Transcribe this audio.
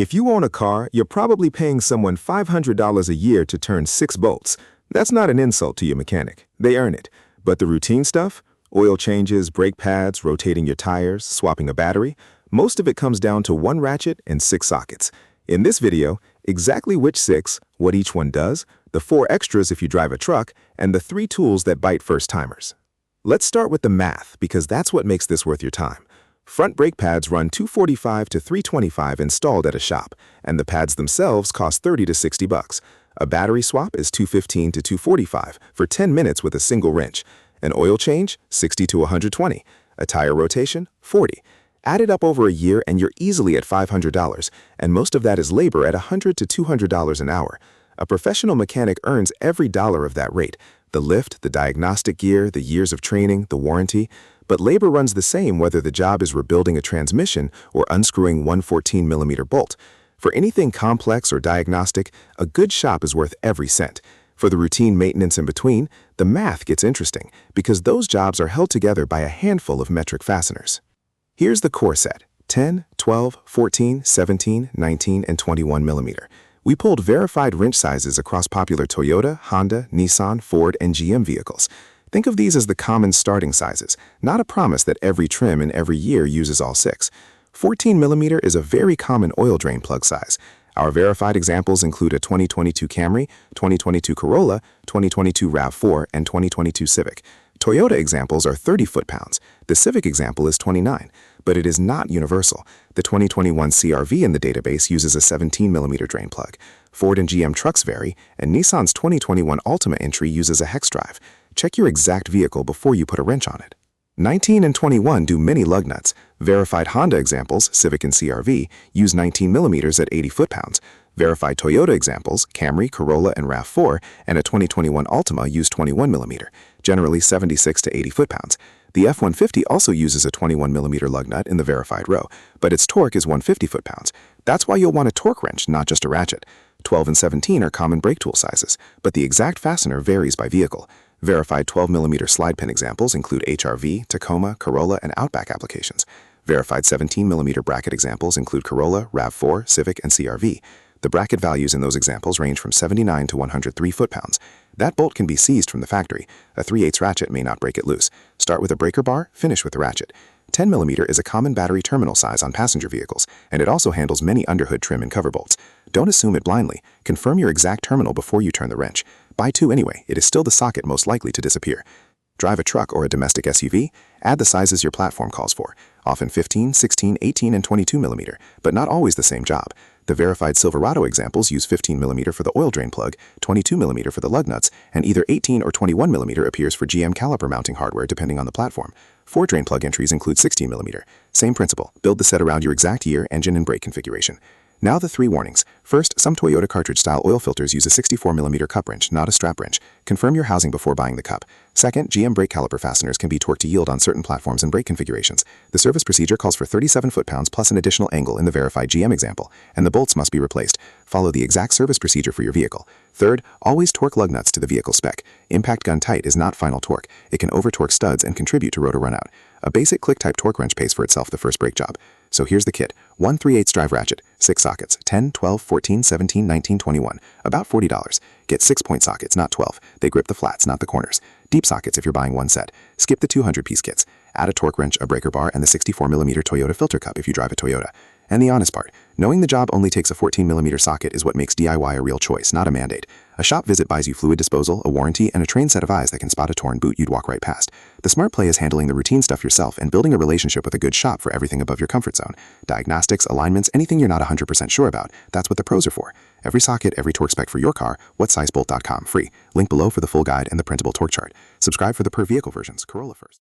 If you own a car, you're probably paying someone $500 a year to turn 6 bolts. That's not an insult to your mechanic. They earn it. But the routine stuff, oil changes, brake pads, rotating your tires, swapping a battery, most of it comes down to one ratchet and 6 sockets. In this video, exactly which 6, what each one does, the 4 extras if you drive a truck, and the 3 tools that bite first-timers. Let's start with the math, because that's what makes this worth your time. Front brake pads run $245 to $325 installed at a shop, and the pads themselves cost $30 to $60. A battery swap is $215 to $245 for 10 minutes with a single wrench. An oil change, $60 to $120. A tire rotation, $40. Add it up over a year and you're easily at $500, and most of that is labor at $100 to $200 an hour. A professional mechanic earns every dollar of that rate: the lift, the diagnostic gear, the years of training, the warranty. But labor runs the same whether the job is rebuilding a transmission or unscrewing one 14mm bolt. For anything complex or diagnostic, a good shop is worth every cent. For the routine maintenance in between, the math gets interesting because those jobs are held together by a handful of metric fasteners. Here's the core set: 10, 12, 14, 17, 19, and 21mm. We pulled verified wrench sizes across popular Toyota, Honda, Nissan, Ford, and GM vehicles. Think of these as the common starting sizes, not a promise that every trim in every year uses all 6. 14mm is a very common oil drain plug size. Our verified examples include a 2022 Camry, 2022 Corolla, 2022 RAV4, and 2022 Civic. Toyota examples are 30 foot-pounds. The Civic example is 29, but it is not universal. The 2021 CR-V in the database uses a 17mm drain plug. Ford and GM trucks vary, and Nissan's 2021 Altima entry uses a hex drive. Check your exact vehicle before you put a wrench on it. 19 and 21 do many lug nuts. Verified Honda examples, Civic and CR-V, use 19mm at 80 foot-pounds. Verified Toyota examples, Camry, Corolla, and RAV4, and a 2021 Altima use 21mm, generally 76 to 80 foot-pounds. The F-150 also uses a 21mm lug nut in the verified row, but its torque is 150 foot-pounds. That's why you'll want a torque wrench, not just a ratchet. 12 and 17 are common brake tool sizes, but the exact fastener varies by vehicle. Verified 12mm slide pin examples include HR-V, Tacoma, Corolla, and Outback applications. Verified 17mm bracket examples include Corolla, RAV4, Civic, and CR-V. The bracket values in those examples range from 79 to 103 foot-pounds. That bolt can be seized from the factory. A 3/8 ratchet may not break it loose. Start with a breaker bar, finish with the ratchet. 10mm is a common battery terminal size on passenger vehicles, and it also handles many underhood trim and cover bolts. Don't assume it blindly. Confirm your exact terminal before you turn the wrench. Buy 2 anyway. It is still the socket most likely to disappear. Drive a truck or a domestic SUV? Add the sizes your platform calls for. Often 15, 16, 18, and 22mm, but not always the same job. The verified Silverado examples use 15mm for the oil drain plug, 22mm for the lug nuts, and either 18 or 21mm appears for GM caliper mounting hardware depending on the platform. 4 drain plug entries include 16mm. Same principle. Build the set around your exact year, engine, and brake configuration. Now the 3 warnings. First, some Toyota cartridge-style oil filters use a 64mm cup wrench, not a strap wrench. Confirm your housing before buying the cup. Second, GM brake caliper fasteners can be torqued to yield on certain platforms and brake configurations. The service procedure calls for 37 foot-pounds plus an additional angle in the verified GM example, and the bolts must be replaced. Follow the exact service procedure for your vehicle. Third, always torque lug nuts to the vehicle spec. Impact gun tight is not final torque. It can over-torque studs and contribute to rotor runout. A basic click-type torque wrench pays for itself the first brake job. So here's the kit. 1 3/8 drive ratchet, 6 sockets, 10, 12, 14, 17, 19, 21, about $40. Get 6-point sockets, not 12. They grip the flats, not the corners. Deep sockets if you're buying one set. Skip the 200-piece kits. Add a torque wrench, a breaker bar, and the 64mm Toyota filter cup if you drive a Toyota. And the honest part, knowing the job only takes a 14mm socket is what makes DIY a real choice, not a mandate. A shop visit buys you fluid disposal, a warranty, and a trained set of eyes that can spot a torn boot you'd walk right past. The smart play is handling the routine stuff yourself and building a relationship with a good shop for everything above your comfort zone. Diagnostics, alignments, anything you're not 100% sure about, that's what the pros are for. Every socket, every torque spec for your car, WhatSizeBolt.com, free. Link below for the full guide and the printable torque chart. Subscribe for the per vehicle versions. Corolla first.